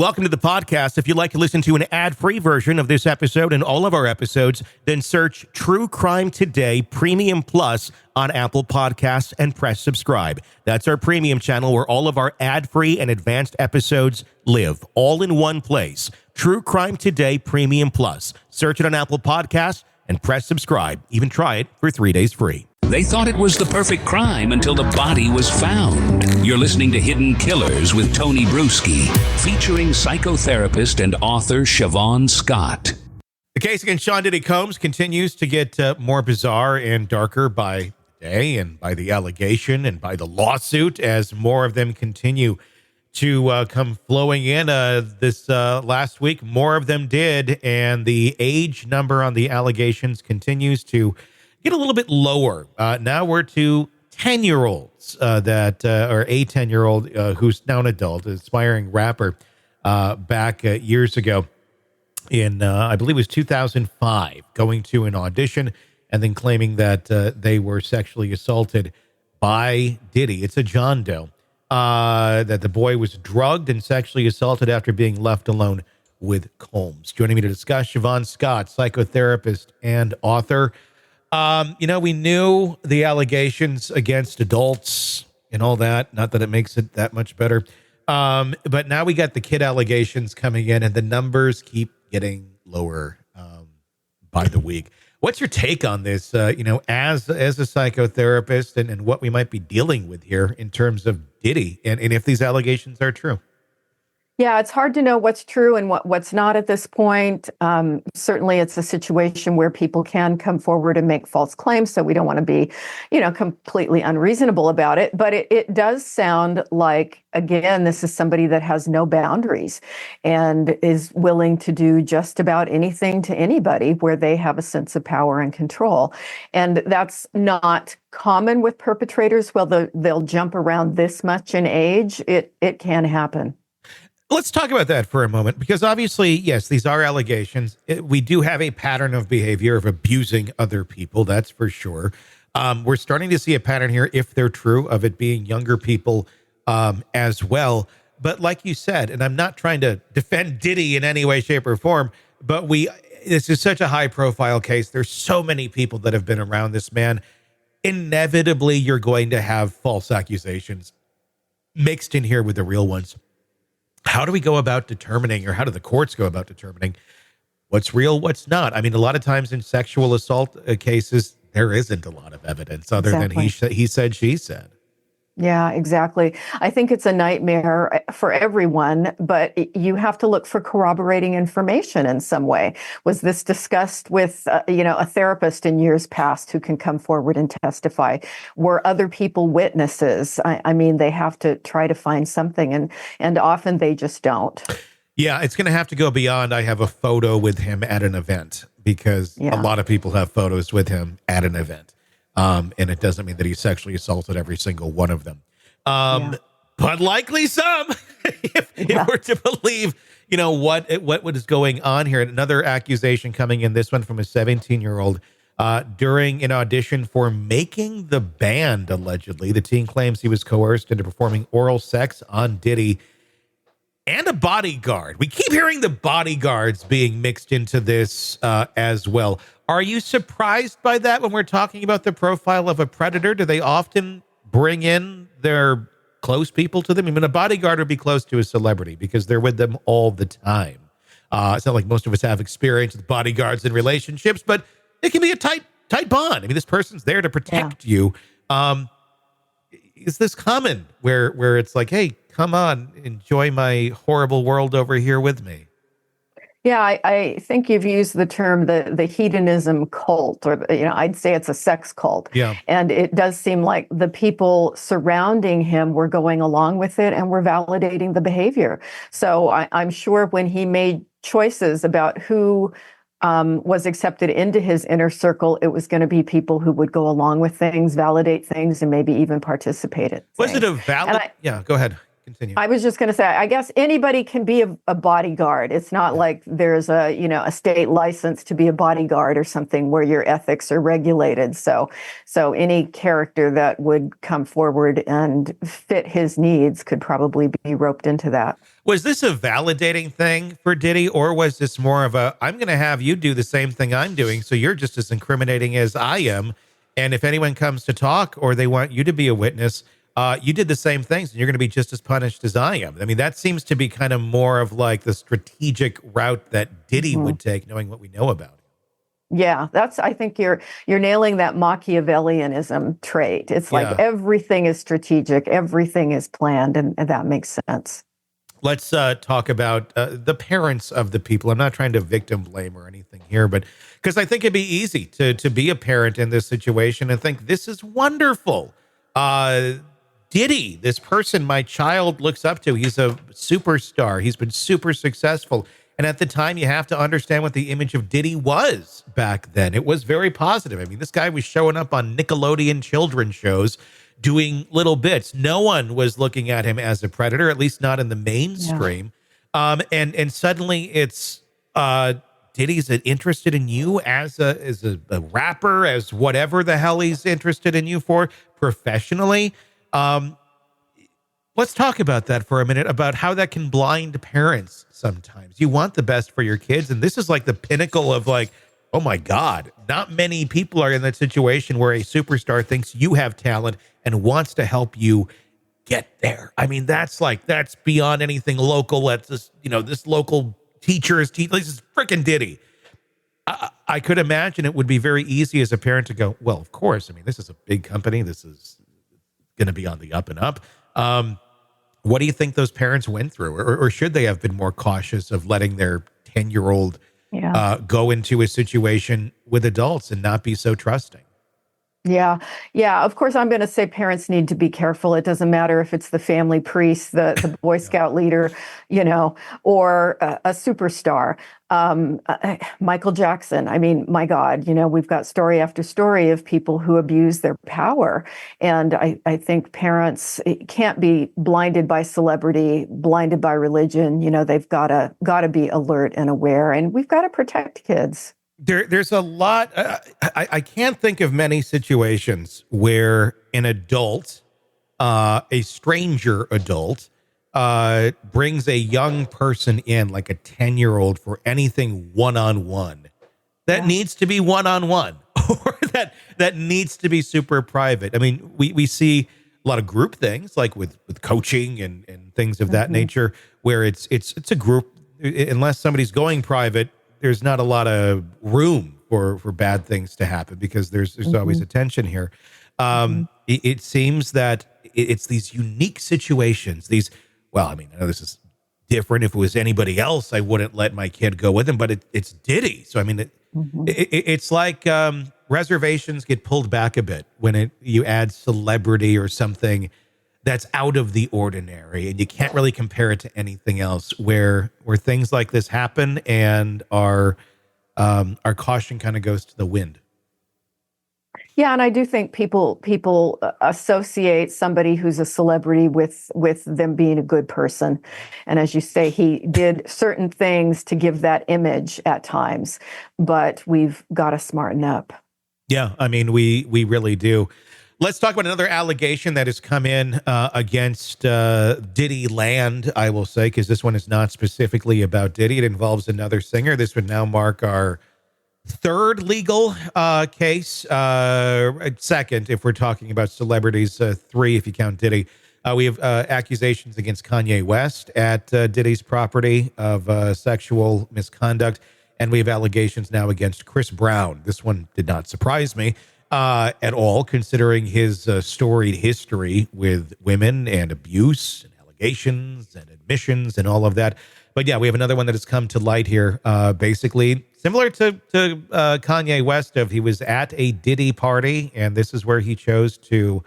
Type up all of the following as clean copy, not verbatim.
Welcome to the podcast. If you'd like to listen to an ad-free version of this episode and all of our episodes, then search True Crime Today Premium Plus on Apple Podcasts and press subscribe. That's our premium channel where all of our ad-free and advanced episodes live, all in one place. True Crime Today Premium Plus. Search it on Apple Podcasts and press subscribe. Even try it for 3 days free. They thought it was the perfect crime until the body was found. You're listening to Hidden Killers with Tony Brueski, featuring psychotherapist and author Shavaun Scott. The case against Sean Diddy Combs continues to get more bizarre and darker by the day and by the allegation and by the lawsuit as more of them continue to come flowing in. This last week, more of them did, and the age number on the allegations continues to get a little bit lower. Now we're to 10-year-olds or a 10-year-old who's now an adult, an aspiring rapper back years ago in, I believe it was 2005, going to an audition and then claiming that they were sexually assaulted by Diddy. It's a John Doe. That the boy was drugged and sexually assaulted after being left alone with Combs. Joining me to discuss, Shavaun Scott, psychotherapist and author. We knew the allegations against adults and all that, not that it makes it that much better. But now we got the kid allegations coming in and the numbers keep getting lower by the week. What's your take on this, as a psychotherapist and what we might be dealing with here in terms of Diddy and if these allegations are true? Yeah, it's hard to know what's true and what's not at this point. Certainly, it's a situation where people can come forward and make false claims, so we don't want to be, completely unreasonable about it. But it does sound like, again, this is somebody that has no boundaries and is willing to do just about anything to anybody where they have a sense of power and control. And that's not common with perpetrators. Well, they'll jump around this much in age. It can happen. Let's talk about that for a moment, because obviously, yes, these are allegations. We do have a pattern of behavior of abusing other people. That's for sure. We're starting to see a pattern here, if they're true, of it being younger people as well. But like you said, and I'm not trying to defend Diddy in any way, shape, or form, but this is such a high profile case. There's so many people that have been around this man. Inevitably, you're going to have false accusations mixed in here with the real ones. How do we go about determining, or how do the courts go about determining what's real, what's not? I mean, a lot of times in sexual assault cases, there isn't a lot of evidence other than he said, she said. Yeah, exactly. I think it's a nightmare for everyone, but you have to look for corroborating information in some way. Was this discussed with, a therapist in years past who can come forward and testify? Were other people witnesses? I mean, they have to try to find something, and often they just don't. Yeah, it's going to have to go beyond, I have a photo with him at an event, because a lot of people have photos with him at an event. And it doesn't mean that he sexually assaulted every single one of them. But likely some, if we're to believe, what is going on here. Another accusation coming in, this one from a 17-year-old, during an audition for Making the Band, allegedly. The teen claims he was coerced into performing oral sex on Diddy and a bodyguard. We keep hearing the bodyguards being mixed into this as well. Are you surprised by that when we're talking about the profile of a predator? Do they often bring in their close people to them? I mean, a bodyguard would be close to a celebrity because they're with them all the time. It's not like most of us have experience with bodyguards in relationships, but it can be a tight bond. I mean, this person's there to protect you. Is this common where it's like, hey, come on, enjoy my horrible world over here with me? Yeah, I think you've used the term the hedonism cult, or I'd say it's a sex cult. Yeah, and it does seem like the people surrounding him were going along with it and were validating the behavior. So I'm sure when he made choices about who was accepted into his inner circle, it was going to be people who would go along with things, validate things, and maybe even participate in things. Was it a valid? Yeah, go ahead. Continue. I was just going to say, I guess anybody can be a bodyguard. It's not like there's a state license to be a bodyguard or something where your ethics are regulated. So any character that would come forward and fit his needs could probably be roped into that. Was this a validating thing for Diddy, or was this more of a, I'm going to have you do the same thing I'm doing, so you're just as incriminating as I am, and if anyone comes to talk or they want you to be a witness, you did the same things and you're going to be just as punished as I am. I mean, that seems to be kind of more of like the strategic route that Diddy would take, knowing what we know about him. Yeah, I think you're nailing that Machiavellianism trait. It's like everything is strategic, everything is planned, and that makes sense. Let's talk about the parents of the people. I'm not trying to victim blame or anything here, but because I think it'd be easy to be a parent in this situation and think this is wonderful. Diddy, this person my child looks up to, he's a superstar. He's been super successful. And at the time, you have to understand what the image of Diddy was back then. It was very positive. I mean, this guy was showing up on Nickelodeon children's shows doing little bits. No one was looking at him as a predator, at least not in the mainstream. Yeah. And suddenly it's Diddy's interested in you as a rapper, as whatever the hell he's interested in you for professionally. Let's talk about that for a minute, about how that can blind parents sometimes. You want the best for your kids, and this is like the pinnacle of like, oh my God, not many people are in that situation where a superstar thinks you have talent and wants to help you get there. I mean, that's beyond anything local. That's just, this local teacher this is freaking Diddy. I could imagine it would be very easy as a parent to go, well, of course. I mean, this is a big company. This is going to be on the up and up. What do you think those parents went through, or should they have been more cautious of letting their 10-year-old go into a situation with adults and not be so trusting? Yeah. Of course, I'm going to say parents need to be careful. It doesn't matter if it's the family priest, the Boy Scout leader, or a superstar. Michael Jackson. I mean, my God, we've got story after story of people who abuse their power. And I think parents can't be blinded by celebrity, blinded by religion. They've got to be alert and aware, and we've got to protect kids. There's a lot. I can't think of many situations where an adult, a stranger adult, brings a young person in, like a 10-year-old, for anything one-on-one. That needs to be one-on-one, or that needs to be super private. I mean, we see a lot of group things, like with coaching and things of that nature, where it's a group. Unless somebody's going private, there's not a lot of room for bad things to happen, because there's always a tension here. It seems that it's these unique situations. I know this is different. If it was anybody else, I wouldn't let my kid go with him, but it's Diddy. So, I mean, it's like reservations get pulled back a bit when you add celebrity or something that's out of the ordinary, and you can't really compare it to anything else where things like this happen, and our caution kind of goes to the wind. Yeah, and I do think people associate somebody who's a celebrity with them being a good person. And as you say, he did certain things to give that image at times, but we've got to smarten up. Yeah, I mean, we really do. Let's talk about another allegation that has come in against Diddy Land, I will say, because this one is not specifically about Diddy. It involves another singer. This would now mark our third legal case, second if we're talking about celebrities, three if you count Diddy. We have accusations against Kanye West at Diddy's property of sexual misconduct, and we have allegations now against Chris Brown. This one did not surprise me at all, considering his storied history with women and abuse and allegations and admissions and all of that. But yeah, we have another one that has come to light here, basically similar to Kanye West. He was at a Diddy party, and this is where he chose to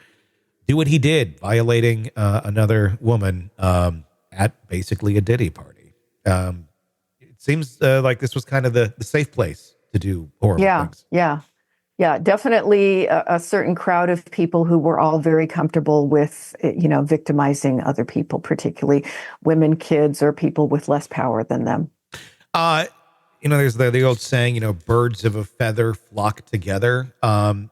do what he did, violating another woman at basically a Diddy party. It seems like this was kind of the safe place to do horrible things. Yeah, Yeah, definitely a certain crowd of people who were all very comfortable with, victimizing other people, particularly women, kids, or people with less power than them. Uh, there's the old saying, birds of a feather flock together. We're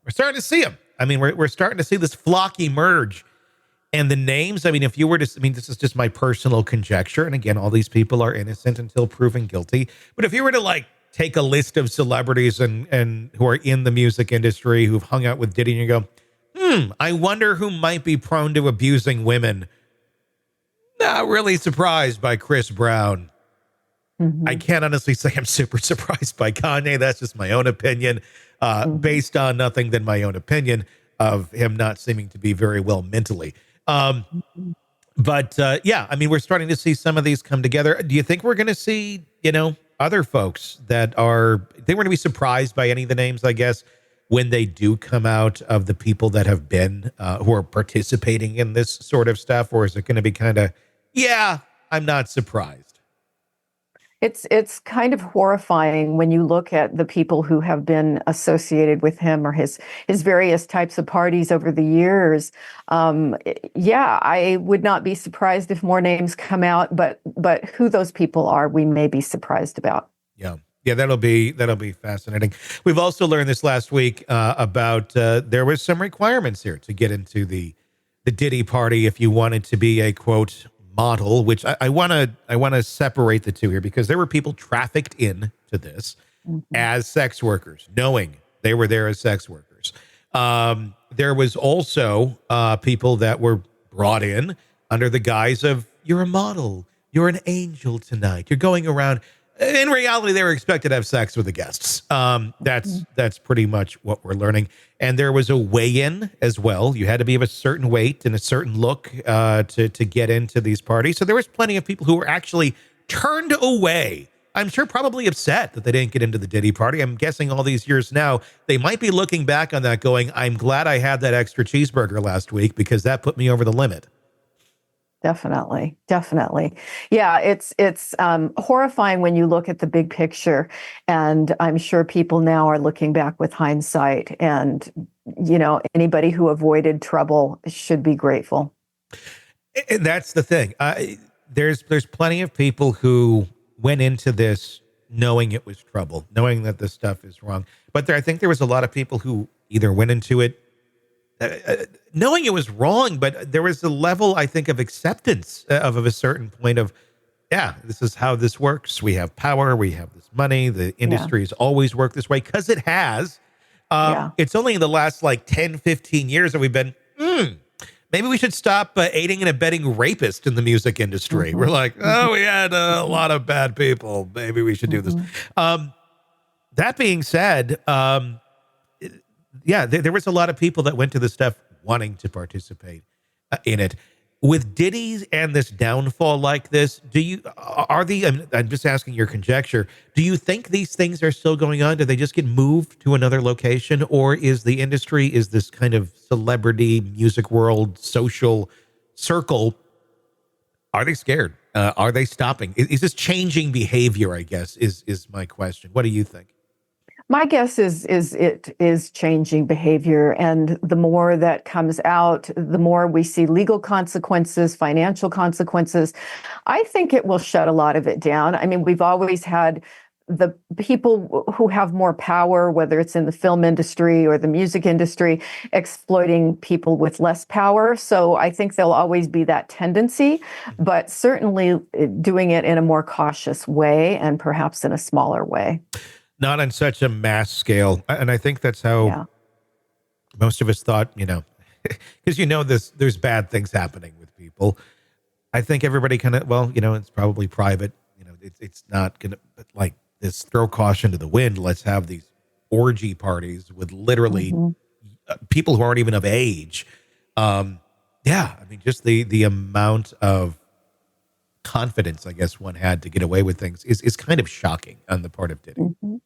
starting to see them. I mean, we're starting to see this flock emerge. And the names, I mean, if you were to, I mean, this is just my personal conjecture. And again, all these people are innocent until proven guilty. But if you were to take a list of celebrities and who are in the music industry who've hung out with Diddy, and you go, I wonder who might be prone to abusing women. Not really surprised by Chris Brown. Mm-hmm. I can't honestly say I'm super surprised by Kanye. That's just my own opinion, based on nothing than my own opinion of him not seeming to be very well mentally. But yeah, I mean, we're starting to see some of these come together. Do you think we're going to see, other folks they were going to be surprised by any of the names, I guess, when they do come out of the people that have been, who are participating in this sort of stuff? Or is it going to be kind of, yeah, I'm not surprised? It's kind of horrifying when you look at the people who have been associated with him or his various types of parties over the years. Yeah, I would not be surprised if more names come out, but who those people are, we may be surprised about. Yeah. Yeah, that'll be fascinating. We've also learned this last week about there was some requirements here to get into the Diddy party if you wanted to be a, quote, model, which I want to separate the two here, because there were people trafficked in to this as sex workers, knowing they were there as sex workers. There was also people that were brought in under the guise of, you're a model, you're an angel tonight, you're going around. In reality, they were expected to have sex with the guests. That's pretty much what we're learning. And there was a weigh-in as well. You had to be of a certain weight and a certain look to get into these parties. So there was plenty of people who were actually turned away. I'm sure probably upset that they didn't get into the Diddy party. I'm guessing all these years now, they might be looking back on that going, I'm glad I had that extra cheeseburger last week because that put me over the limit. Definitely. Yeah, it's horrifying when you look at the big picture, and I'm sure people now are looking back with hindsight, and anybody who avoided trouble should be grateful. And that's the thing. There's plenty of people who went into this knowing it was trouble, knowing that this stuff is wrong. But I think there was a lot of people who either went into it knowing it was wrong, but there was a level, I think, of acceptance of a certain point of, yeah, this is how this works. We have power. We have this money. The industry has always worked this way because it has. It's only in the last 10, 15 years that we've been, maybe we should stop aiding and abetting rapists in the music industry. Mm-hmm. We're like, we had a lot of bad people. Maybe we should do this. That being said, there was a lot of people that went to this stuff wanting to participate in it. With Diddy and this downfall like this, I'm just asking your conjecture, do you think these things are still going on? Do they just get moved to another location? Or is the industry, is this kind of celebrity music world, social circle, are they scared? Are they stopping? Is this changing behavior, I guess, is my question. What do you think? My guess is it is changing behavior, and the more that comes out, the more we see legal consequences, financial consequences. I think it will shut a lot of it down. I mean, we've always had the people who have more power, whether it's in the film industry or the music industry, exploiting people with less power. So I think there'll always be that tendency, but certainly doing it in a more cautious way and perhaps in a smaller way. Not on such a mass scale. And I think that's how most of us thought, because there's bad things happening with people. I think everybody kind of, it's probably private. It's not going to, but this, throw caution to the wind. Let's have these orgy parties with literally people who aren't even of age. I mean, just the amount of confidence, I guess, one had to get away with things is kind of shocking on the part of Diddy. Mm-hmm.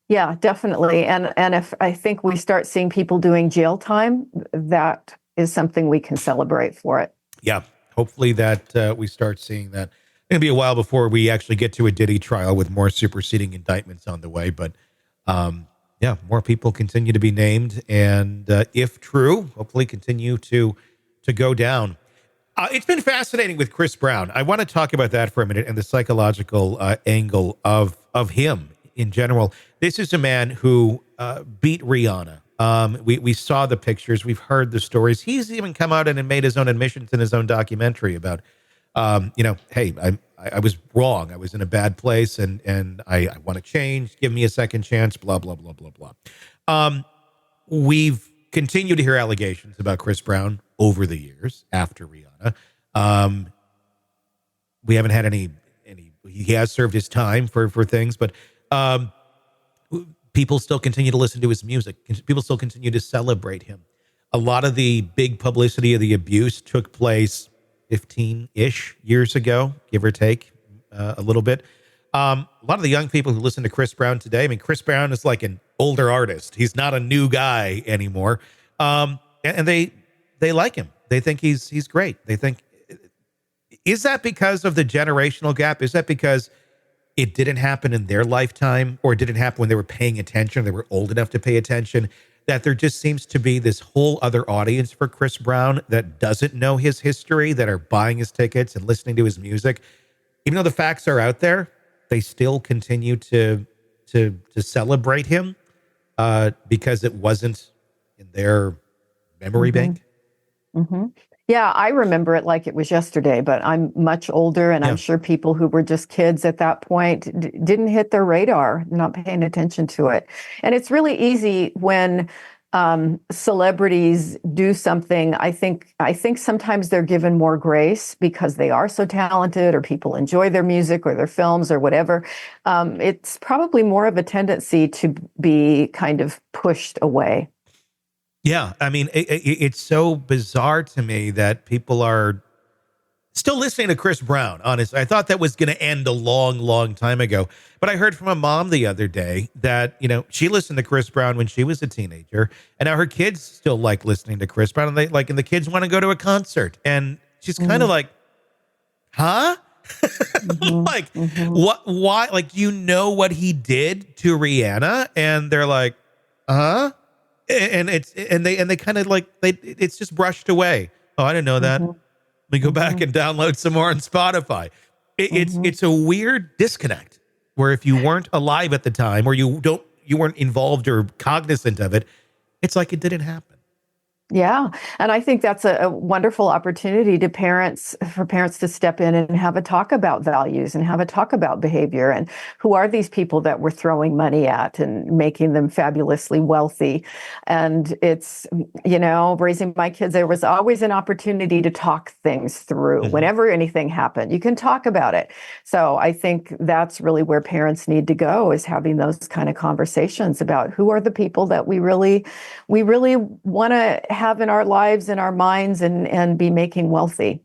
Yeah, definitely. And if I think we start seeing people doing jail time, that is something we can celebrate for it. Yeah, hopefully that we start seeing that. It's going to be a while before we actually get to a Diddy trial with more superseding indictments on the way. But Yeah, more people continue to be named, and if true, hopefully continue to go down. It's been fascinating with Chris Brown. I want to talk about that for a minute and the psychological angle of him in general. This is a man who beat Rihanna. We saw the pictures. We've heard the stories. He's even come out and made his own admissions in his own documentary about, hey, I was wrong. I was in a bad place, and I want to change. Give me a second chance. Blah blah blah blah blah. We've continued to hear allegations about Chris Brown over the years after Rihanna. We haven't had any. He has served his time for things, but people still continue to listen to his music. People still continue to celebrate him. A lot of the big publicity of the abuse took place 15-ish years ago, give or take a little bit. A lot of the young people who listen to Chris Brown today, I mean, Chris Brown is like an older artist. He's not a new guy anymore. And they like him. They think he's great. They think, is that because of the generational gap? Is that because it didn't happen in their lifetime, or it didn't happen when they were paying attention, they were old enough to pay attention, that there just seems to be this whole other audience for Chris Brown that doesn't know his history, that are buying his tickets and listening to his music? Even though the facts are out there, they still continue to celebrate him because it wasn't in their memory bank. Mm-hmm. Yeah, I remember it like it was yesterday, but I'm much older, and I'm sure people who were just kids at that point didn't hit their radar, not paying attention to it. And it's really easy when celebrities do something. I think sometimes they're given more grace because they are so talented, or people enjoy their music or their films or whatever. It's probably more of a tendency to be kind of pushed away. Yeah, I mean, it's so bizarre to me that people are still listening to Chris Brown, honestly. I thought that was going to end a long, long time ago. But I heard from a mom the other day that, she listened to Chris Brown when she was a teenager, and now her kids still like listening to Chris Brown, and and the kids want to go to a concert. And she's kind of like, huh? What, why? Like, what he did to Rihanna? And they're like, huh? And they kind of it's just brushed away. Oh, I didn't know that. Let me go back and download some more on Spotify. It's a weird disconnect where if you weren't alive at the time, or you weren't involved or cognizant of it, it's like it didn't happen. Yeah. And I think that's a wonderful opportunity for parents to step in and have a talk about values and have a talk about behavior, and who are these people that we're throwing money at and making them fabulously wealthy. And it's, raising my kids, there was always an opportunity to talk things through. Whenever anything happened, you can talk about it. So I think that's really where parents need to go, is having those kind of conversations about who are the people that we really want to have in our lives, in our minds, and be making wealthy.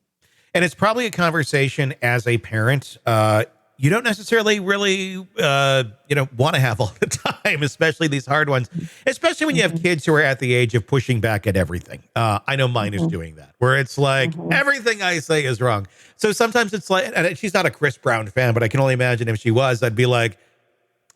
And it's probably a conversation as a parent you don't necessarily really want to have all the time, especially these hard ones, especially when you have kids who are at the age of pushing back at everything. I know mine is doing that, where it's like everything I say is wrong. So sometimes it's like, and she's not a Chris Brown fan, but I can only imagine if she was, I'd be like,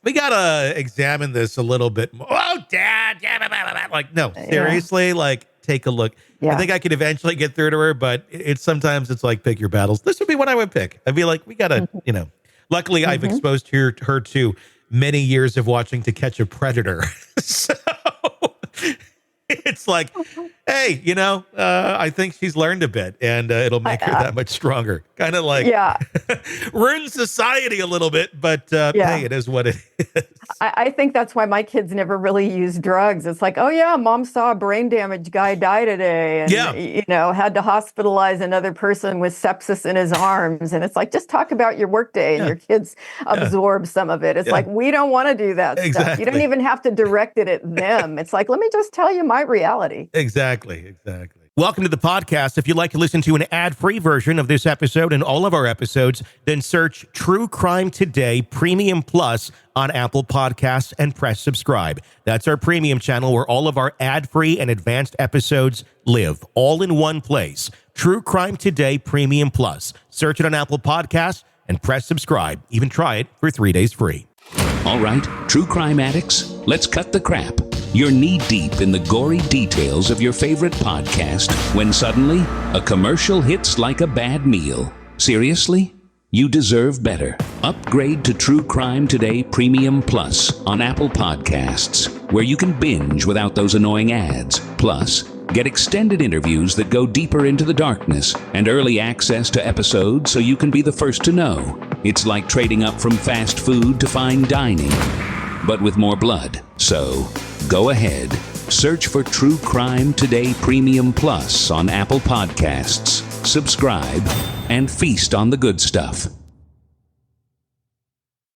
we got to examine this a little bit more. Oh, Dad. Yeah, like, no, seriously, like, take a look. Yeah. I think I could eventually get through to her, but sometimes it's like, pick your battles. This would be what I would pick. I'd be like, we got to, luckily I've exposed her to many years of watching To Catch a Predator. So it's like, hey, I think she's learned a bit, and it'll make her that much stronger. Kind of like ruin society a little bit, but hey, it is what it is. I think that's why my kids never really use drugs. It's like, oh yeah, Mom saw a brain damaged guy die today, and had to hospitalize another person with sepsis in his arms. And it's like, just talk about your workday, and your kids absorb some of it. It's like, we don't want to do that stuff. You don't even have to direct it at them. It's like, let me just tell you my reality. Exactly. Welcome to the podcast. If you'd like to listen to an ad-free version of this episode and all of our episodes, then search True Crime Today Premium Plus on Apple Podcasts and press subscribe. That's our premium channel where all of our ad-free and advanced episodes live, all in one place. True Crime Today Premium Plus. Search it on Apple Podcasts and press subscribe. Even try it for 3 days free. All right, true crime addicts, let's cut the crap. You're knee-deep in the gory details of your favorite podcast when suddenly a commercial hits like a bad meal. Seriously? You deserve better. Upgrade to True Crime Today Premium Plus on Apple Podcasts, where you can binge without those annoying ads. Plus, get extended interviews that go deeper into the darkness and early access to episodes so you can be the first to know. It's like trading up from fast food to fine dining, but with more blood. So, go ahead. Search for True Crime Today Premium Plus on Apple Podcasts. Subscribe and feast on the good stuff.